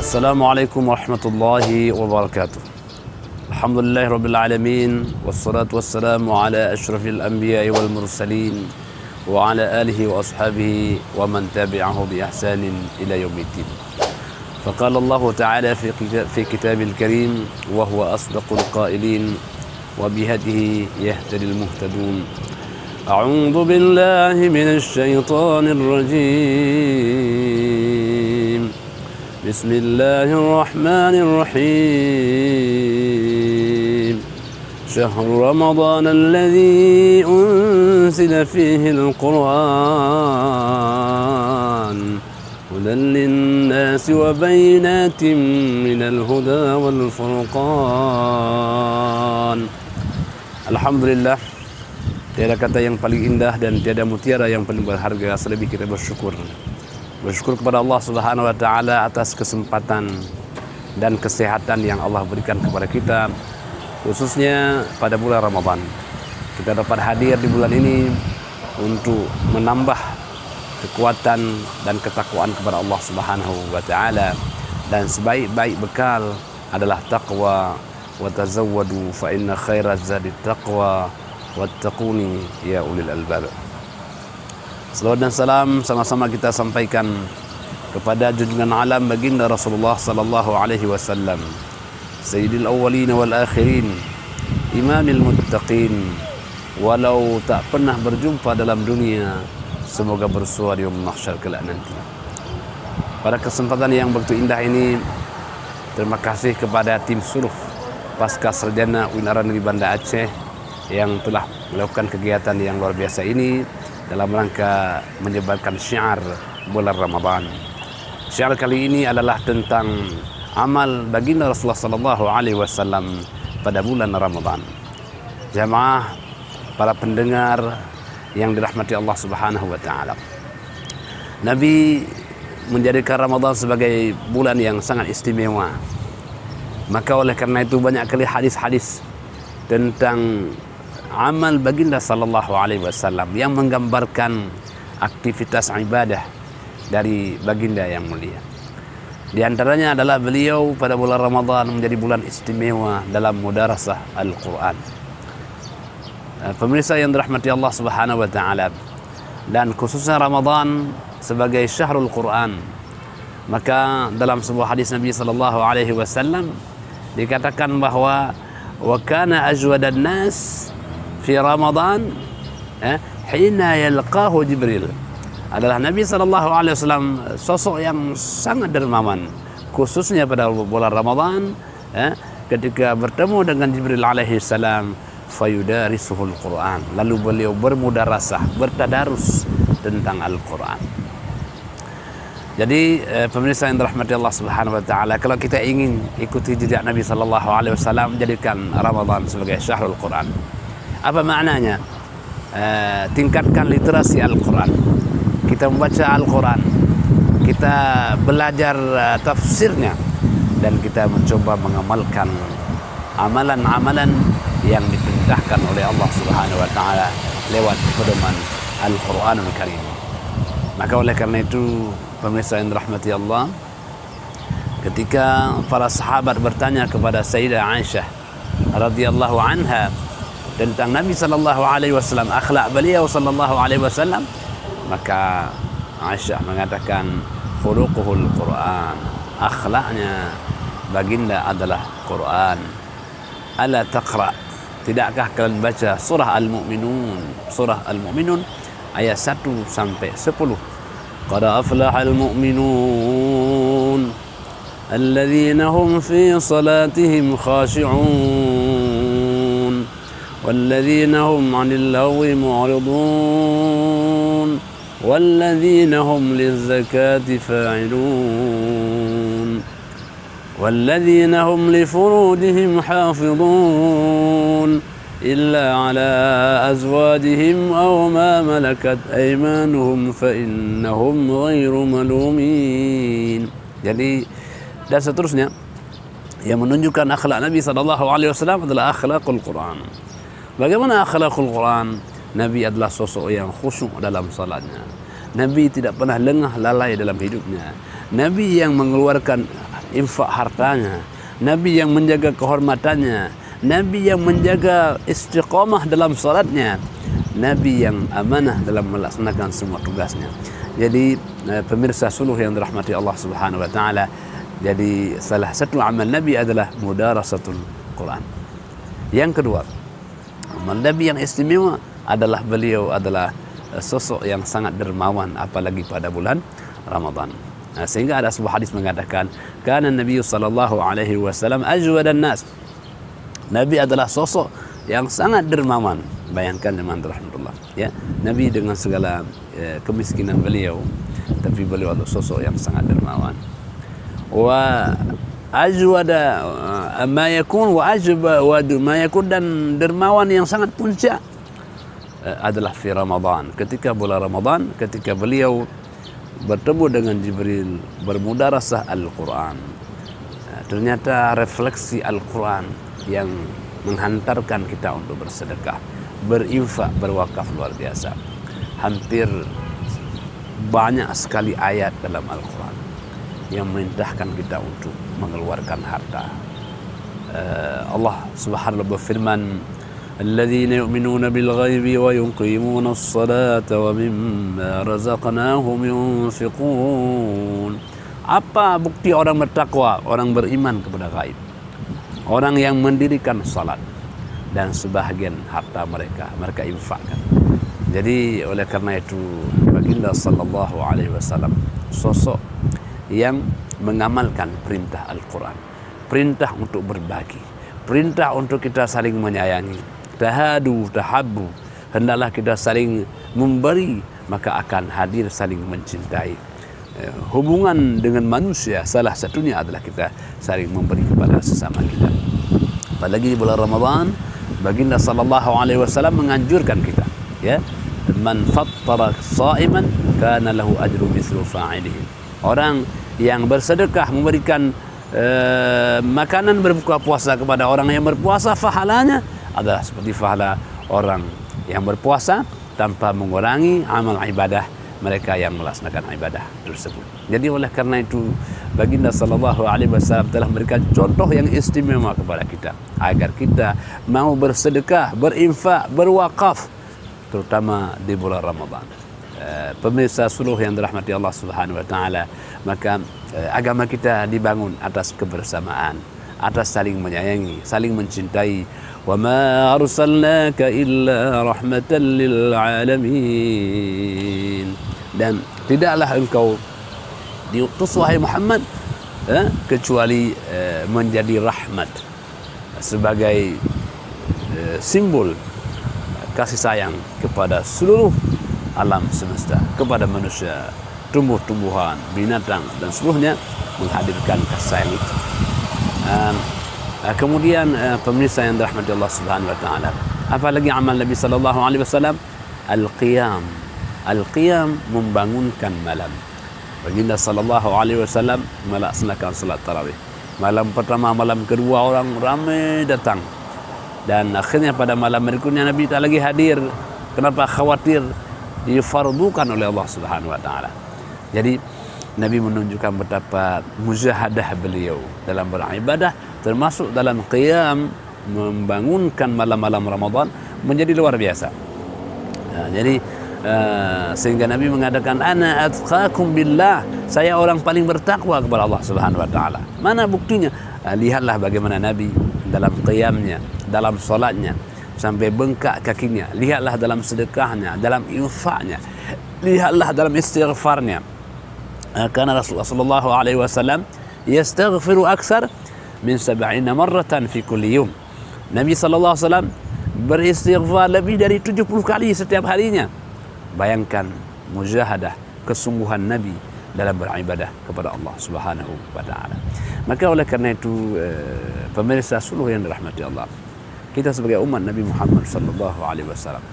Assalamualaikum warahmatullahi wabarakatuh. Alhamdulillahi rabbil alamin, wassalatu wassalamu ala asyrafil anbiya'i wal mursalin wa ala alihi wa ashabihi wa man tabi'ahu bi ihsanin ila yaumiddin. Faqala Allah ta'ala fi kitabil karim wa huwa asdaqul qailin wa bihadihi yahtadil muhtadun. A'udzu billahi minasy syaithanir rajim. Bismillahirrahmanirrahim. Syahrul Ramadan alladzi unzila fihi al-Qur'an hudan lin-nasi wa bayyinatin minal huda wal furqan. Alhamdulillah, tiada kata yang paling indah dan tiada mutiara yang paling berharga selebih kita bersyukur kepada Allah Subhanahu wa taala atas kesempatan dan kesehatan yang Allah berikan kepada kita, khususnya pada bulan Ramadan. Kita dapat hadir di bulan ini untuk menambah kekuatan dan ketakwaan kepada Allah Subhanahu wa taala, dan sebaik-baik bekal adalah taqwa. Wa tazawwadu fa inna khairaz zadi taqwa wattaquni ya ulil albab. Salawat dan salam sama-sama kita sampaikan kepada junjungan alam baginda Rasulullah sallallahu alaihi wasallam, sayyidil awwalin wal akhirin, imamil muttaqin, walau tak pernah berjumpa dalam dunia, semoga bersua di yaumul mahsyar kelak nanti. Pada kesempatan yang begitu indah ini, terima kasih kepada tim Suluh Pasca Sarjana Unara Negeri Banda Aceh yang telah melakukan kegiatan yang luar biasa ini dalam rangka menyebarkan syiar bulan Ramadan. Syiar kali ini adalah tentang amal baginda Rasulullah sallallahu alaihi wasallam pada bulan Ramadan. Jamaah para pendengar yang dirahmati Allah Subhanahu wa taala. Nabi menjadikan Ramadan sebagai bulan yang sangat istimewa. Maka oleh karena itu banyak kali hadis-hadis tentang amal baginda sallallahu alaihi wasallam yang menggambarkan aktivitas ibadah dari baginda yang mulia. Di antaranya adalah beliau pada bulan Ramadan menjadi bulan istimewa dalam mudarasah Al-Quran. Pemirsa yang dirahmati Allah Subhanahu wa taala, dan khususnya Ramadan sebagai syahrul Quran, maka dalam sebuah hadis Nabi sallallahu alaihi wasallam dikatakan bahwa wa kana ajwadan nas fi Ramadan hina yalqahu Jibril. Adalah Nabi sallallahu alaihi wasallam sosok yang sangat dermawan, khususnya pada bulan Ramadan, ketika bertemu dengan Jibril alaihi salam, fayudarisuhul Quran, lalu beliau bermudarasah, bertadarus tentang Al-Quran. Jadi pemirsa yang dirahmati Allah Subhanahu wa taala, kalau kita ingin ikuti jejak Nabi sallallahu alaihi wasallam, jadikan Ramadan sebagai syahrul Quran. Apa maknanya? Tingkatkan literasi Al-Quran. Kita membaca Al-Quran, kita belajar tafsirnya, dan kita mencoba mengamalkan amalan-amalan yang diperintahkan oleh Allah Subhanahu wa taala lewat pedoman Al-Quranul Karim. Maka oleh karena itu, pemirsa yang dirahmati Allah, ketika para sahabat bertanya kepada Sayyidah Aisyah radhiyallahu anha tentang Nabi sallallahu alaihi wasallam, akhlak beliau sallallahu alaihi wasallam, maka Aisyah mengatakan khuluquhul Quran, akhlaknya baginda adalah Quran. Ala taqra, tidakkah kalian baca surah Al-Mu'minun ayat 1 sampai 10. Qad aflahal mu'minun alladzina hum fi salatihim khashi'un والذين هم عن اللغو معرضون والذين هم للزكاة فاعلون والذين هم لفروجهم حافظون إلا على أزواجهم أو ما ملكت أيمانهم فإنهم غير ملومين. Jadi dan seterusnya yang menunjukkan akhlak Nabi SAW adalah akhlakul Quran. Bagaimana akhlakul Quran? Nabi adalah sosok yang khusyuk dalam salatnya. Nabi tidak pernah lengah lalai dalam hidupnya. Nabi yang mengeluarkan infak hartanya, Nabi yang menjaga kehormatannya, Nabi yang menjaga istiqamah dalam salatnya, Nabi yang amanah dalam melaksanakan semua tugasnya. Jadi pemirsa suluh yang dirahmati Allah Subhanahu wa taala, jadi salah satu amal Nabi adalah mudarasatul Quran. Yang kedua, amal Nabi yang istimewa adalah beliau adalah sosok yang sangat dermawan, apalagi pada bulan Ramadan. Sehingga ada sebuah hadis mengatakan, kana Nabi sallallahu alaihi wasallam ajwadan nas. Nabi adalah sosok yang sangat dermawan. Bayangkan teman rahmatullah, ya, Nabi dengan segala kemiskinan beliau, tapi beliau adalah sosok yang sangat dermawan. Wa ajwada ma yakun wa ajba wa ma yakun, dan dermawan yang sangat puncak adalah fi Ramadan. Ketika bulan Ramadan, ketika beliau bertemu dengan Jibril, bermudarasah Al-Quran, ternyata refleksi Al-Quran yang menghantarkan kita untuk bersedekah, berinfak, berwakaf luar biasa. Hampir banyak sekali ayat dalam Al-Quran yang memerintahkan kita untuk mengeluarkan harta. Allah Subhanahu wa berfirman, الذين يؤمنون بالغيب ويقيمون الصلاة ومما رزقناهم ينفقون. Apa bukti orang bertakwa, orang beriman kepada gaib? Orang yang mendirikan salat dan sebahagian harta mereka infakkan. Jadi oleh karena itu baginda sallallahu alaihi wasallam sosok yang mengamalkan perintah Al-Quran, perintah untuk berbagi, perintah untuk kita saling menyayangi. Tahadu, tahabbu, hendaklah kita saling memberi, maka akan hadir saling mencintai. Hubungan dengan manusia salah satunya adalah kita saling memberi kepada sesama kita. Apalagi di bulan Ramadan, baginda sallallahu alaihi wasallam menganjurkan kita, ya, man fattara sha'iman kana lahu ajru mithlu fa'ilihi. Orang yang bersedekah memberikan makanan berbuka puasa kepada orang yang berpuasa, pahalanya adalah seperti pahala orang yang berpuasa tanpa mengurangi amal ibadah mereka yang melaksanakan ibadah tersebut. Jadi oleh karena itu baginda sallallahu alaihi wasallam telah memberikan contoh yang istimewa kepada kita agar kita mau bersedekah, berinfak, berwakaf, terutama di bulan Ramadan. Pemirsa suluh yang dirahmati Allah Subhanahu wa taala, maka agama kita dibangun atas kebersamaan, atas saling menyayangi, saling mencintai. وَمَا أَرْسَلْنَاكَ إِلَّا رَحْمَةً لِلْعَالَمِينَ. Dan tidaklah engkau diutus wahai Muhammad kecuali menjadi rahmat, sebagai simbol kasih sayang kepada seluruh alam semesta, kepada manusia, tumbuh-tumbuhan, binatang dan seluruhnya, menghadirkan kasih sayang itu. Kemudian pemirsa yang dirahmati Allah Subhanahu wa taala, apalagi amal Nabi sallallahu alaihi wasallam, al-qiyam. Al-qiyam, membangunkan malam. Baginda sallallahu alaihi wasallam melaksanakan salat tarawih. Malam pertama, malam kedua orang ramai datang. Dan akhirnya pada malam berikutnya Nabi tak lagi hadir. Kenapa? Khawatir difardukan oleh Allah Subhanahu wa taala. Jadi Nabi menunjukkan betapa mujahadah beliau dalam beribadah, termasuk dalam qiyam, membangunkan malam-malam Ramadan, menjadi luar biasa. Jadi sehingga Nabi mengatakan, ana atqakum billah, saya orang paling bertakwa kepada Allah Subhanahu wa taala. Mana buktinya? Lihatlah bagaimana Nabi dalam qiyamnya, dalam salatnya sampai bengkak kakinya. Lihatlah dalam sedekahnya, dalam infaknya. Lihatlah dalam istighfarnya. Karena Rasulullah sallallahu alaihi wasallam yastaghfiru akthar min 70 marratan fi kulli yawm. Nabi sallallahu alaihi wasallam beristighfar lebih dari 70 kali setiap harinya. Bayangkan mujahadah, kesungguhan Nabi dalam beribadah kepada Allah Subhanahu wa taala. Maka oleh karena itu pemirsa suluh yang dirahmati Allah, kita sebagai umat Nabi Muhammad sallallahu alaihi wasallam,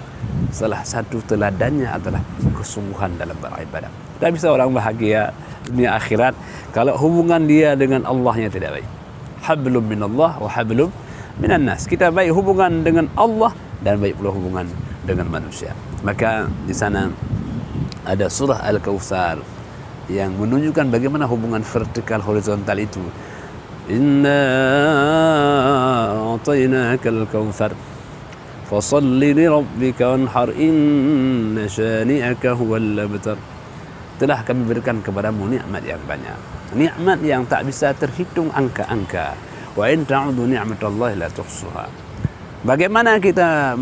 salah satu teladannya adalah kesungguhan dalam beribadah. Tak bisa orang bahagia dunia akhirat kalau hubungan dia dengan Allahnya tidak baik. Hablum minallah wa hablum minan nas. Kita baik hubungan dengan Allah dan baik pula hubungan dengan manusia. Maka di sana ada surah Al-Kautsar yang menunjukkan bagaimana hubungan vertikal horizontal itu. Inna a'tainakal kautsar fasalli li rabbika wanhar inna syani'aka huwal abtar. Telah kami berikan kepadamu nikmat yang banyak, nikmat yang tak bisa terhitung angka-angka. Wa in ta'udu ni'matallahi la tuhsuha. Bagaimana kita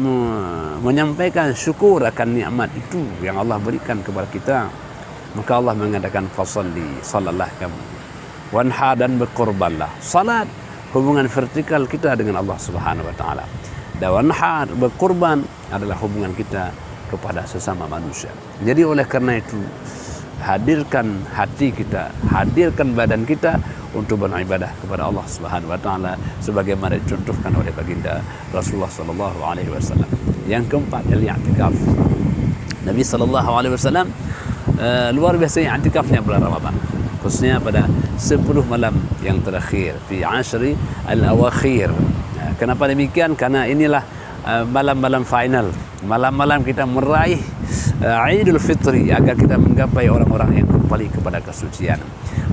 menyampaikan syukur akan nikmat itu yang Allah berikan kepada kita? Maka Allah mengatakan fasalli, salatlah kamu, wanha, dan berkorbanlah. Salat hubungan vertikal kita dengan Allah Subhanahu wa taala. Dan wanha, berkorban adalah hubungan kita kepada sesama manusia. Jadi oleh karena itu, hadirkan hati kita, hadirkan badan kita untuk beribadah kepada Allah Subhanahu wa taala sebagaimana dicontohkan oleh baginda Rasulullah sallallahu alaihi wasallam. Yang keempat, al-i'tikaf. Nabi sallallahu alaihi wasallam luar biasa i'tikafnya bulan Ramadan, khususnya pada 10 malam yang terakhir, fi 10 al-awakhir. Kenapa demikian? Karena inilah malam-malam final, malam-malam kita meraih Idul Fitri, agar kita menggapai orang-orang yang kembali kepada kesucian.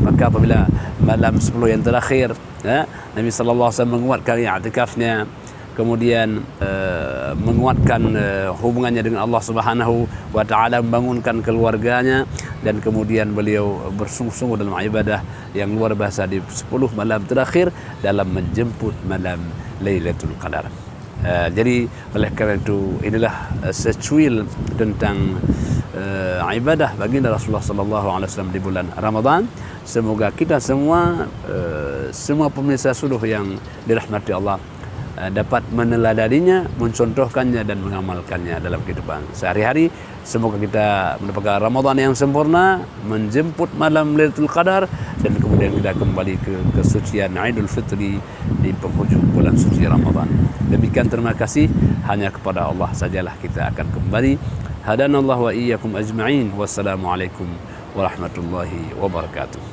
Maka apabila malam 10 yang terakhir, Nabi sallallahu alaihi wasallam menguatkan i'tikafnya, kemudian menguatkan hubungannya dengan Allah Subhanahu wa taala, membangunkan keluarganya, dan kemudian beliau bersungguh-sungguh dalam ibadah yang luar biasa di 10 malam terakhir dalam menjemput malam Lailatul Qadar. Jadi oleh kerana itu, inilah secuil tentang ibadah baginda Rasulullah sallallahu alaihi wasallam di bulan Ramadan. Semoga kita semua pemirsa suluh yang dirahmati Allah dapat meneladaninya, mencontohkannya, dan mengamalkannya dalam kehidupan sehari-hari. Semoga kita mendapatkan Ramadan yang sempurna, menjemput malam Lailatul Qadar, dan kemudian kita kembali ke kesucian Idul Fitri di penghujung bulan suci Ramadan. Demikian, terima kasih. Hanya kepada Allah sajalah kita akan kembali. Hadanallahu wa iyyakum ajma'in. Wassalamualaikum warahmatullahi wabarakatuh.